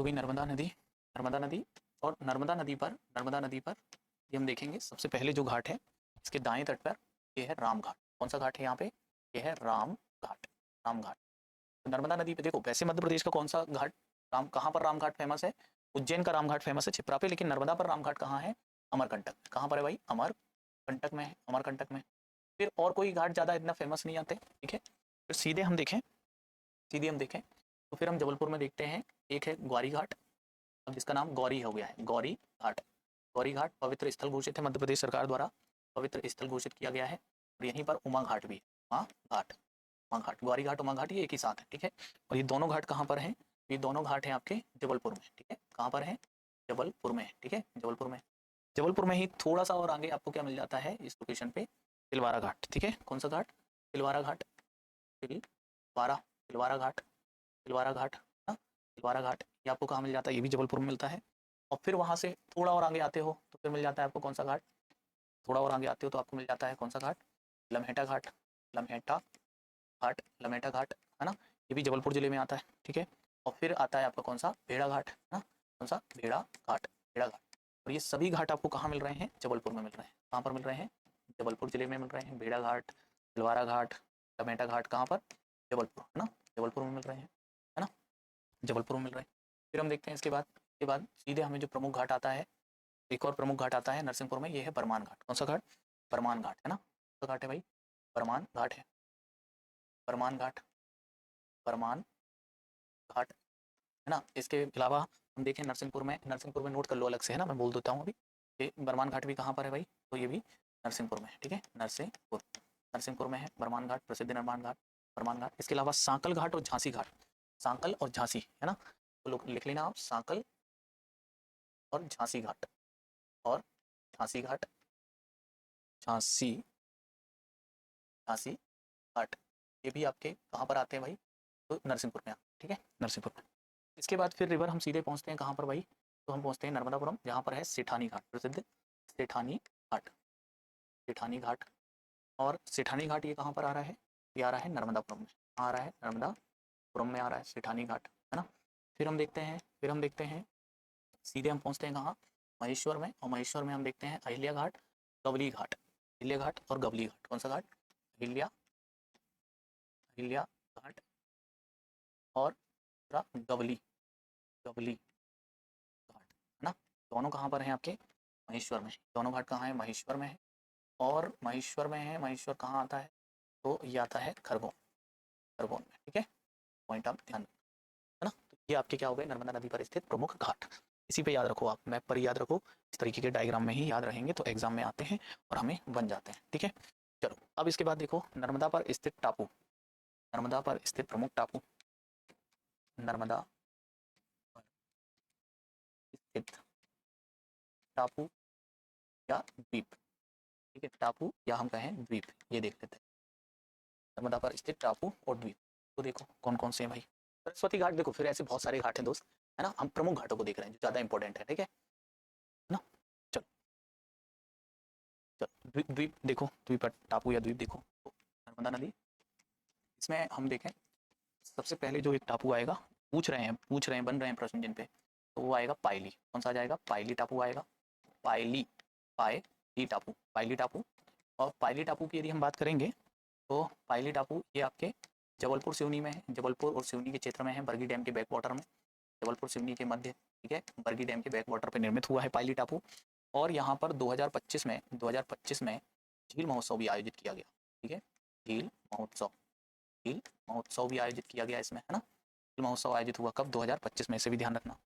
हो गई नर्मदा नदी। नर्मदा नदी और नर्मदा नदी पर ये हम देखेंगे सबसे पहले जो घाट है इसके दाएं तट पर ये है राम घाट। कौन सा घाट है यहाँ पे? ये है राम घाट। राम घाट। तो नर्मदा नदी पे देखो, वैसे मध्य प्रदेश का कौन सा घाट, राम, कहाँ पर राम घाट फेमस है? उज्जैन का राम घाट फेमस है छिप्रा पे, लेकिन नर्मदा पर राम घाट कहाँ है? अमरकंटक। कहाँ पर है भाई? अमरकंटक में है, अमरकंटक में। फिर और कोई घाट ज़्यादा इतना फेमस नहीं आते, ठीक है। फिर सीधे हम देखें तो फिर हम जबलपुर में देखते हैं, एक है ग्वारी घाट, अब जिसका नाम गौरी हो गया है, गौरी घाट। गौरी घाट पवित्र स्थल घोषित है, मध्य प्रदेश सरकार द्वारा पवित्र स्थल घोषित किया गया है। और यहीं पर उमा घाट भी है, उमा घाट। उमा घाट, गौरी घाट, उमा घाट, ये एक ही साथ है, ठीक है। और ये दोनों घाट कहाँ पर हैं? ये दोनों घाट हैं आपके जबलपुर में, ठीक है। कहाँ पर है? जबलपुर में, ठीक है, जबलपुर में। जबलपुर में ही थोड़ा सा और आगे आपको क्या मिल जाता है इस लोकेशन पे? तिलवारा घाट, ठीक है। कौन सा घाट? तिलवारा घाट। तिलवारा, तिलवारा घाट, तिलवारा घाट ना, तिलवारा घाट ये आपको कहाँ मिल जाता है? ये भी जबलपुर में मिलता है। और फिर वहाँ से थोड़ा और आगे आते हो तो फिर मिल जाता है आपको कौन सा घाट? थोड़ा और आगे आते हो तो आपको मिल जाता है कौन सा घाट? लम्हेटा घाट। लम्हेटा घाट, लम्हेटा घाट, है ना, ये भी जबलपुर जिले में आता है, ठीक है। और फिर आता है आपका कौन सा? भेड़ा घाट, है ना, कौन सा? भेड़ा घाट, भेड़ा घाट। और ये सभी घाट आपको कहाँ मिल रहे हैं? जबलपुर में मिल रहे हैं। कहाँ पर मिल रहे हैं? जबलपुर जिले में मिल रहे हैं। भेड़ा घाट, तिलवारा घाट, लम्हेटा घाट, कहाँ पर? जबलपुर, है ना, जबलपुर में मिल रहे हैं, है ना, जबलपुर में मिल रहे हैं। फिर हम देखते हैं इसके बाद सीधे हमें जो प्रमुख घाट आता है, एक और प्रमुख घाट आता है नरसिंहपुर में, ये है बरमान घाट। कौन सा घाट? बरमान घाट, है ना, कौन सा घाट है भाई? बरमान घाट है, बरमान घाट, बरमान घाट, है ना। इसके अलावा हम देखें नरसिंहपुर में नोट कर लो अलग से, है ना, मैं बोल देता हूँ अभी। ये बरमान घाट भी कहाँ पर है भाई? तो ये भी नरसिंहपुर में है, ठीक है, नरसिंहपुर में है बरमान घाट, प्रसिद्ध निर्माण घाट, बरमान घाट। इसके अलावा सांकल घाट और झांसी घाट, सांकल और झांसी, है ना, तो लोग लिख लेना आप, सांकल और झांसी घाट, और झांसी घाट, झांसी, झांसी घाट, ये भी आपके कहाँ पर आते हैं भाई? तो नरसिंहपुर में, ठीक है, नरसिंहपुर में। इसके बाद फिर रिवर हम सीधे पहुँचते हैं कहाँ पर भाई? तो हम पहुँचते हैं नर्मदापुरम, जहाँ पर है सेठानी घाट, प्रसिद्ध सेठानी घाट, सेठानी घाट। और सेठानी घाट ये कहाँ पर आ रहा है? ये आ रहा है नर्मदापुरम में, आ रहा है नर्मदापुरम में आ रहा है सेठानी घाट, है ना। फिर हम देखते हैं सीधे हम पहुँचते हैं कहाँ? महेश्वर में। और महेश्वर में हम देखते हैं अहिल्या घाट, गवली घाट, अहिल्या घाट और गवली घाट। कौन सा घाट? अहिल्या, अहिल्या घाट और गवली, गवली घाट, है ना। दोनों कहाँ पर हैं आपके? महेश्वर में। दोनों घाट कहाँ है? महेश्वर में है। और महेश्वर में है, महेश्वर कहाँ आता है? तो ये आता है खरगोन, खरगोन में, ठीक है, पॉइंट आप ध्यान, है ना। तो ये आपके क्या हो गए? नर्मदा नदी पर स्थित प्रमुख घाट। इसी पे याद रखो आप, मैप पर याद रखो, इस तरीके के डायग्राम में ही याद रहेंगे तो एग्जाम में आते हैं और हमें बन जाते हैं, ठीक है। चलो अब इसके बाद देखो, नर्मदा पर स्थित टापू, नर्मदा पर स्थित प्रमुख टापू, नर्मदा पर स्थित टापू या द्वीप, ठीक है, टापू या हम कहें द्वीप, ये देख लेते हैं। नर्मदा पर स्थित टापू और द्वीप, तो देखो कौन कौन से हैं भाई? सरस्वती घाट, देखो फिर ऐसे बहुत सारे घाट हैं दोस्त, है ना, हम प्रमुख घाटों को देख रहे हैं जो ज्यादा इंपॉर्टेंट है, ठीक है ना। चलो, चलो द्वीप देखो, द्वीप टापू या द्वीप देखो, तो नर्मदा नदी, इसमें हम देखें सबसे पहले जो एक टापू आएगा, पूछ रहे हैं बन रहे हैं प्रश्न जिन पे, तो वो आएगा पायली। कौन सा आ जाएगा? पायली टापू आएगा, पायली, पायली टापू, पायली टापू। और पायली टापू की यदि हम बात करेंगे तो पायली टापू ये आपके जबलपुर सिवनी में है, जबलपुर और सिवनी के क्षेत्र में है, बरगी डैम के बैक वाटर में, जबलपुर सिवनी के मध्य, ठीक है, बरगी डैम के बैक वाटर पर निर्मित हुआ है पायली टापू। और यहाँ पर 2025 में झील महोत्सव भी आयोजित किया गया, ठीक है, झील महोत्सव, झील महोत्सव भी आयोजित किया गया इसमें, है ना। झील महोत्सव आयोजित हुआ कब? 2025 में, इसे भी ध्यान रखना।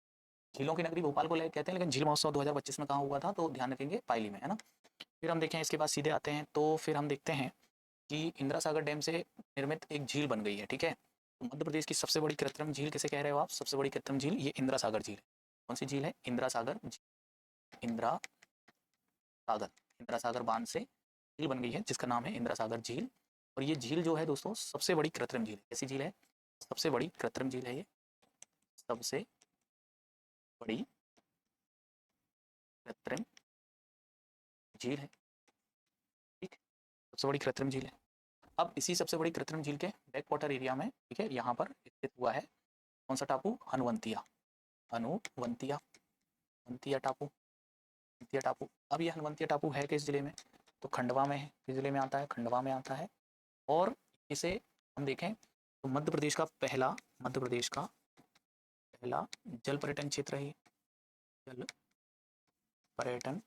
झीलों की नगरी भोपाल को कहते हैं, लेकिन झील महोत्सव 2025 में कहाँ हुआ था? तो ध्यान रखेंगे पायली में, है ना। फिर हम देखें इसके बाद सीधे आते हैं तो फिर हम देखते हैं कि इंदिरा सागर डैम से निर्मित एक झील बन गई है, ठीक है। तो मध्य प्रदेश की सबसे बड़ी कृत्रिम झील किसे कह रहे हो आप? सबसे बड़ी कृत्रिम झील ये इंदिरा सागर झील है। कौन सी झील है? इंदिरा सागर, इंदिरा सागर, इंदिरा सागर बांध से झील बन गई है जिसका नाम है इंदिरा सागर झील। और ये झील जो है दोस्तों सबसे बड़ी कृत्रिम झील है। कैसी झील है? सबसे बड़ी कृत्रिम झील है ये, सबसे बड़ी कृत्रिम झील है, ठीक, सबसे बड़ी कृत्रिम झील है। अब इसी सबसे बड़ी कृत्रिम झील के बैक वाटर एरिया में, ठीक है, यहाँ पर स्थित हुआ है कौन सा टापू? हनुवंतिया, हनुवंतिया, वंतिया टापू, वंतिया टापू। अब ये हनुवंतिया टापू है किस जिले में, तो खंडवा में है। किस जिले में आता है, खंडवा में आता है। और इसे हम देखें तो मध्य प्रदेश का पहला, मध्य प्रदेश का पहला जल पर्यटन क्षेत्र है, जल पर्यटन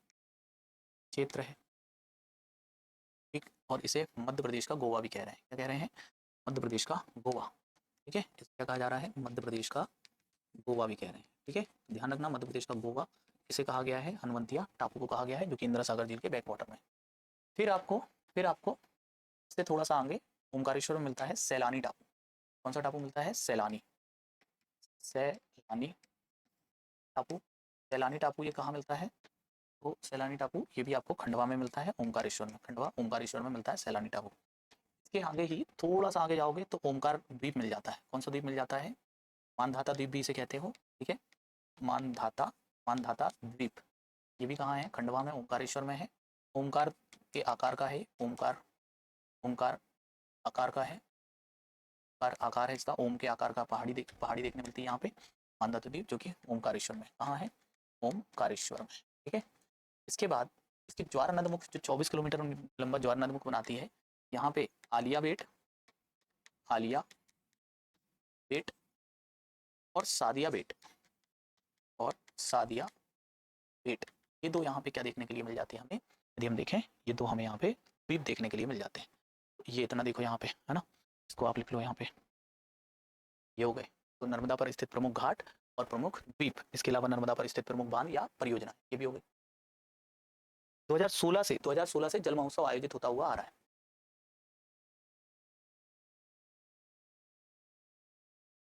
क्षेत्र है, ठीक। और इसे मध्य प्रदेश का गोवा भी कह रहे हैं। क्या कह रहे हैं, मध्य प्रदेश का गोवा, ठीक है। इसे क्या कहा जा रहा है, मध्य प्रदेश का गोवा भी कह रहे हैं, ठीक है। ध्यान रखना, मध्य प्रदेश का गोवा इसे कहा गया है, हनुवंतिया टापू को कहा गया है, जो कि इंदिरा सागर झील के बैक वाटर में। फिर आपको इससे थोड़ा सा आगे ओमकारेश्वर में मिलता है सैलानी टापू। कौन सा टापू मिलता है, सैलानी, सैलानी टापू। सैलानी टापू ये कहाँ मिलता है, तो सैलानी टापू ये भी आपको खंडवा में मिलता है, ओमकारेश्वर में, खंडवा ओमकारेश्वर में मिलता है सैलानी टापू। इसके आगे ही थोड़ा सा आगे जाओगे तो ओमकार द्वीप मिल जाता है। कौन सा द्वीप मिल जाता है, मानधाता द्वीप भी इसे कहते हो, ठीक है। मानधाता, मानधाता द्वीप ये भी कहाँ है, खंडवा में, ओमकारेश्वर में है। ओमकार के आकार का है, ओमकार, ओमकार आकार का है, आकार है इसका, ओम के आकार का पहाड़ी देखने मिलती है यहाँ पे, मानधाता द्वीप, जो कि ओमकारेश्वर में, कहाँ है, ओमकारेश्वर में, ठीक है। इसके बाद इसकी ज्वार नदमुख जो 24 किलोमीटर लंबा ज्वार नदमुख बनाती है, यहाँ पे आलिया बेट, आलिया बेट और सादिया बेट, और सादिया बेट, ये दो यहाँ पे क्या देखने के लिए मिल जाती है हमें, यदि हम देखें ये दो हमें यहाँ पे द्वीप देखने के लिए मिल जाते हैं। ये इतना देखो यहाँ पे, है ना, इसको आप लिख लो यहाँ पे, ये हो गए। तो नर्मदा पर स्थित प्रमुख घाट और प्रमुख द्वीप, इसके अलावा नर्मदा पर स्थित प्रमुख बांध या परियोजना, ये भी हो गई। 2016 से जल महोत्सव आयोजित होता हुआ आ रहा है।